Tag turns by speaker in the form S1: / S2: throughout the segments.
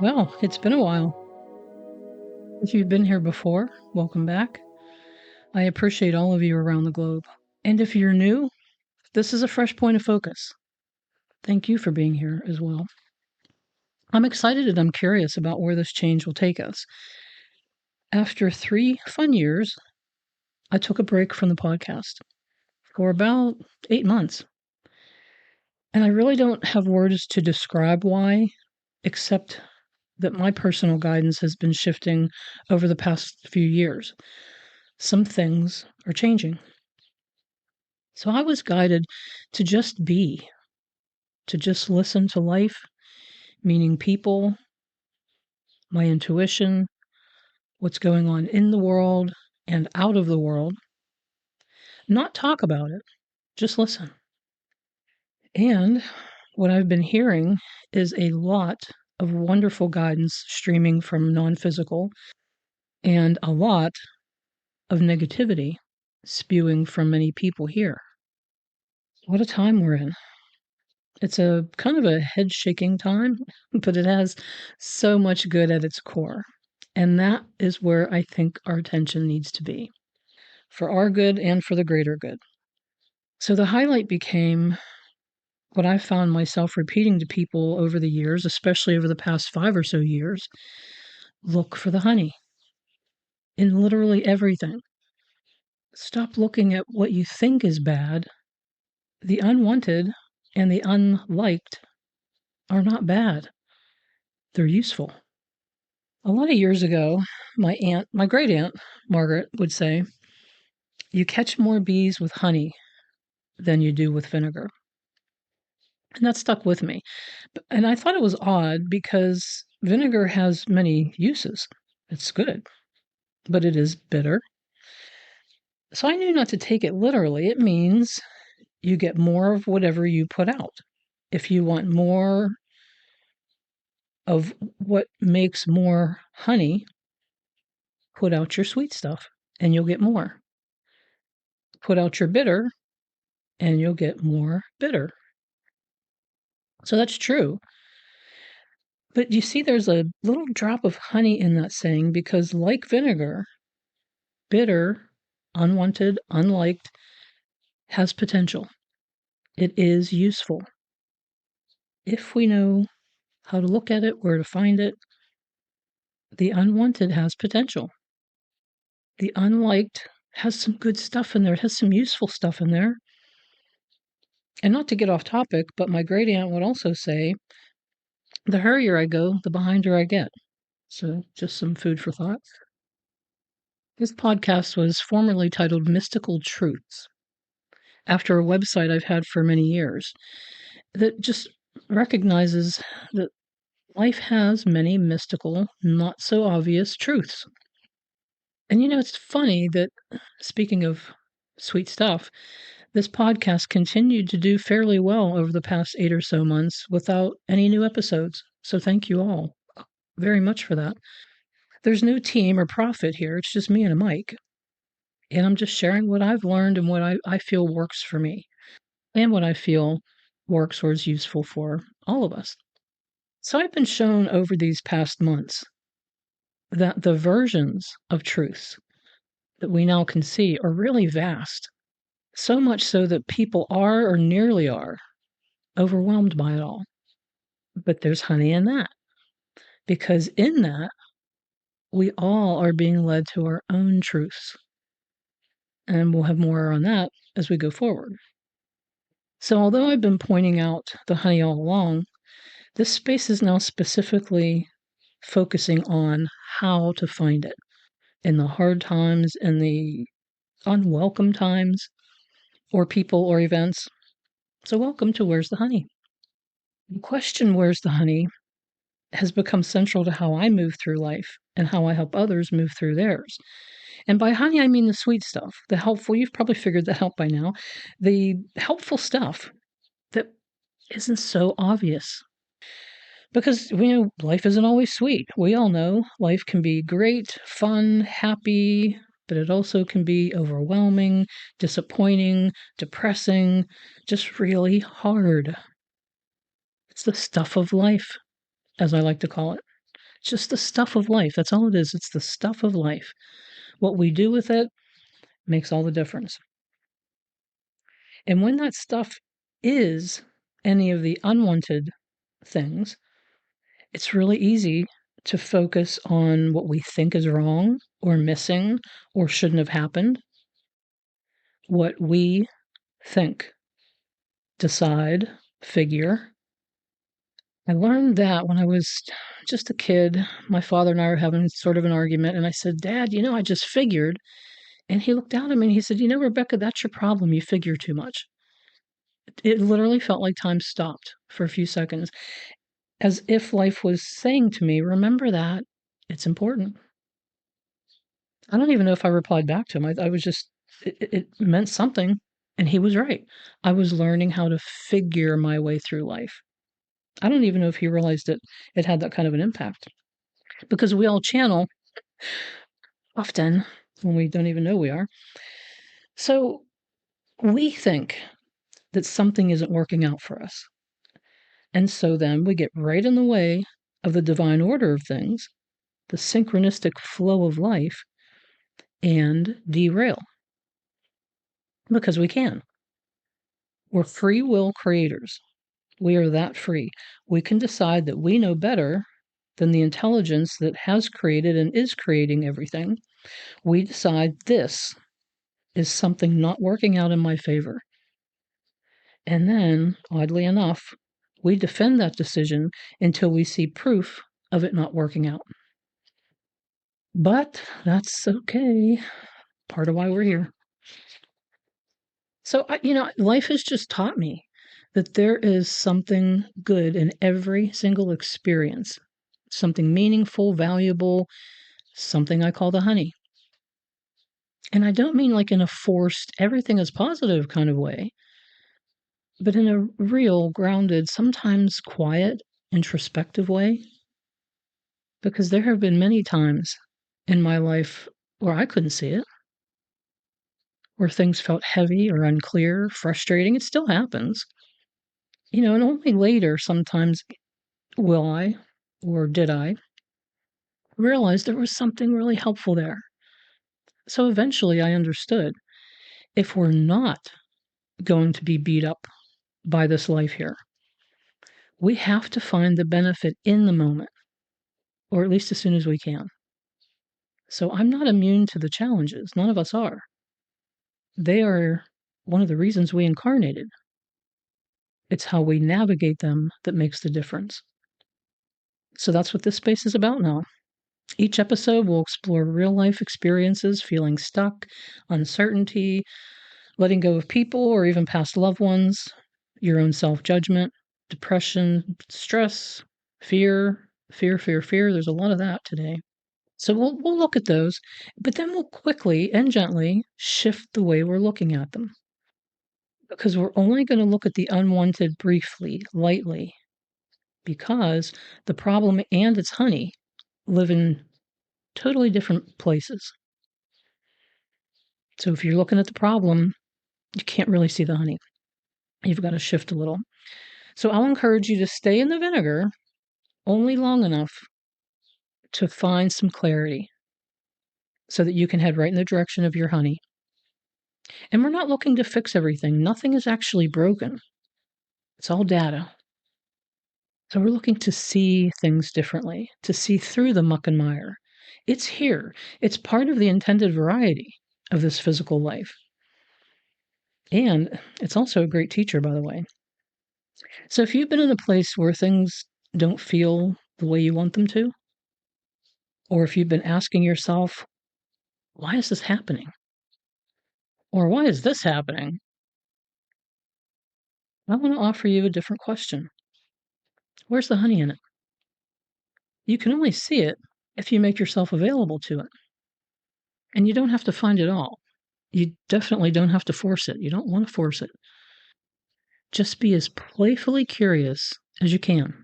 S1: Well, it's been a while. If you've been here before, welcome back. I appreciate all of you around the globe. And if you're new, this is a fresh point of focus. Thank you for being here as well. I'm excited and I'm curious about where this change will take us. After 3 fun years, I took a break from the podcast for about 8 months. And I really don't have words to describe why, except that my personal guidance has been shifting over the past few years. Some things are changing. So I was guided to just be, to just listen to life, meaning people, my intuition, what's going on in the world and out of the world. Not talk about it, just listen. And what I've been hearing is a lot of wonderful guidance streaming from non physical and a lot of negativity spewing from many people here. What a time we're in. It's a kind of a head shaking time, but it has so much good at its core. And that is where I think our attention needs to be for our good and for the greater good. So the highlight became what I found myself repeating to people over the years, especially over the past 5 or so years. Look for the honey in literally everything. Stop looking at what you think is bad. The unwanted and the unliked are not bad. They're useful. A lot of years ago, my great aunt, Margaret, would say, you catch more bees with honey than you do with vinegar. And that stuck with me. And I thought it was odd because vinegar has many uses. It's good, but it is bitter. So I knew not to take it literally. It means you get more of whatever you put out. If you want more of what makes more honey, put out your sweet stuff and you'll get more. Put out your bitter and you'll get more bitter. So that's true. But you see, there's a little drop of honey in that saying because, like vinegar, bitter, unwanted, unliked, has potential. It is useful. If we know how to look at it, where to find it, the unwanted has potential. The unliked has some good stuff in there. It has some useful stuff in there. And not to get off topic, but my great aunt would also say, the hurrier I go, the behinder I get. So just some food for thought. This podcast was formerly titled Mystical Truths, after a website I've had for many years that just recognizes that life has many mystical, not so obvious truths. And it's funny that, speaking of sweet stuff, this podcast continued to do fairly well over the past 8 or so months without any new episodes. So thank you all very much for that. There's no team or profit here. It's just me and a mic. And I'm just sharing what I've learned and what I feel works for me and what I feel works or is useful for all of us. So I've been shown over these past months that the versions of truths that we now can see are really vast. So much so that people are or nearly are overwhelmed by it all. But there's honey in that, because in that, we all are being led to our own truths. And we'll have more on that as we go forward. So, although I've been pointing out the honey all along, this space is now specifically focusing on how to find it in the hard times and the unwelcome times, or people or events. So, welcome to Where's the Honey? The question, Where's the Honey, has become central to how I move through life and how I help others move through theirs. And by honey, I mean the sweet stuff, the helpful, you've probably figured that out by now, the helpful stuff that isn't so obvious. Because we know life isn't always sweet. We all know life can be great, fun, happy, but it also can be overwhelming, disappointing, depressing, just really hard. It's the stuff of life, as I like to call it. It's just the stuff of life. That's all it is. It's the stuff of life. What we do with it makes all the difference. And when that stuff is any of the unwanted things, it's really easy to focus on what we think is wrong or missing or shouldn't have happened. What we think, decide, figure. I learned that when I was just a kid. My father and I were having sort of an argument, and I said, Dad, I just figured. And he looked down at me and he said, Rebecca, that's your problem. You figure too much. It literally felt like time stopped for a few seconds, as if life was saying to me, remember that. It's important. I don't even know if I replied back to him. I was just, it meant something. And he was right. I was learning how to figure my way through life. I don't even know if he realized it had that kind of an impact, because we all channel often when we don't even know we are. So we think that something isn't working out for us. And so then we get right in the way of the divine order of things, the synchronistic flow of life, and derail. Because we can. We're free will creators. We are that free. We can decide that we know better than the intelligence that has created and is creating everything. We decide this is something not working out in my favor. And then, oddly enough, we defend that decision until we see proof of it not working out. But that's okay. Part of why we're here. So, life has just taught me that there is something good in every single experience, something meaningful, valuable, something I call the honey. And I don't mean like in a forced, everything is positive kind of way, but in a real, grounded, sometimes quiet, introspective way. Because there have been many times in my life where I couldn't see it, where things felt heavy or unclear, frustrating. It still happens. And only later sometimes will I, or did I, realize there was something really helpful there. So eventually I understood, if we're not going to be beat up by this life here, we have to find the benefit in the moment, or at least as soon as we can. So I'm not immune to the challenges. None of us are. They are one of the reasons we incarnated. It's how we navigate them that makes the difference. So that's what this space is about now. Each episode will explore real life experiences, feeling stuck, uncertainty, letting go of people or even past loved ones, your own self judgment, depression, stress, fear. There's a lot of that today. So we'll look at those, but then we'll quickly and gently shift the way we're looking at them. Because we're only going to look at the unwanted briefly, lightly, because the problem and its honey live in totally different places. So if you're looking at the problem, you can't really see the honey. You've got to shift a little. So I'll encourage you to stay in the vinegar only long enough to find some clarity so that you can head right in the direction of your honey. And we're not looking to fix everything. Nothing is actually broken. It's all data. So we're looking to see things differently, to see through the muck and mire. It's here. It's part of the intended variety of this physical life. And it's also a great teacher, by the way. So if you've been in a place where things don't feel the way you want them to, or if you've been asking yourself, why is this happening? Or why is this happening? I want to offer you a different question. Where's the honey in it? You can only see it if you make yourself available to it. And you don't have to find it all. You definitely don't have to force it. You don't want to force it. Just be as playfully curious as you can.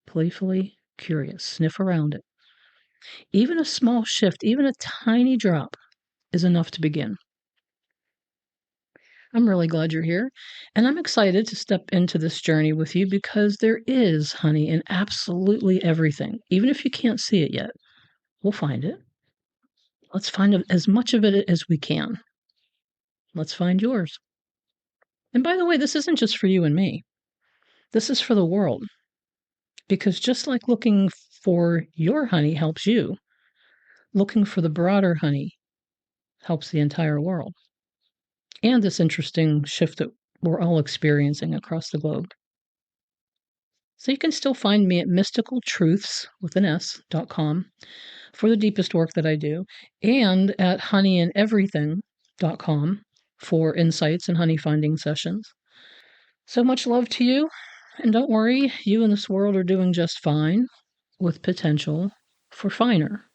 S1: Playfully curious. Sniff around it. Even a small shift, even a tiny drop, is enough to begin. I'm really glad you're here, and I'm excited to step into this journey with you because there is honey in absolutely everything. Even if you can't see it yet, we'll find it. Let's find as much of it as we can. Let's find yours. And by the way, this isn't just for you and me. This is for the world. Because just like looking for your honey helps you, looking for the broader honey helps the entire world. And this interesting shift that we're all experiencing across the globe. So you can still find me at mysticaltruths.com for the deepest work that I do, and at honeyindeverything.com for insights and honey finding sessions. So much love to you, and don't worry, you and this world are doing just fine with potential for finer.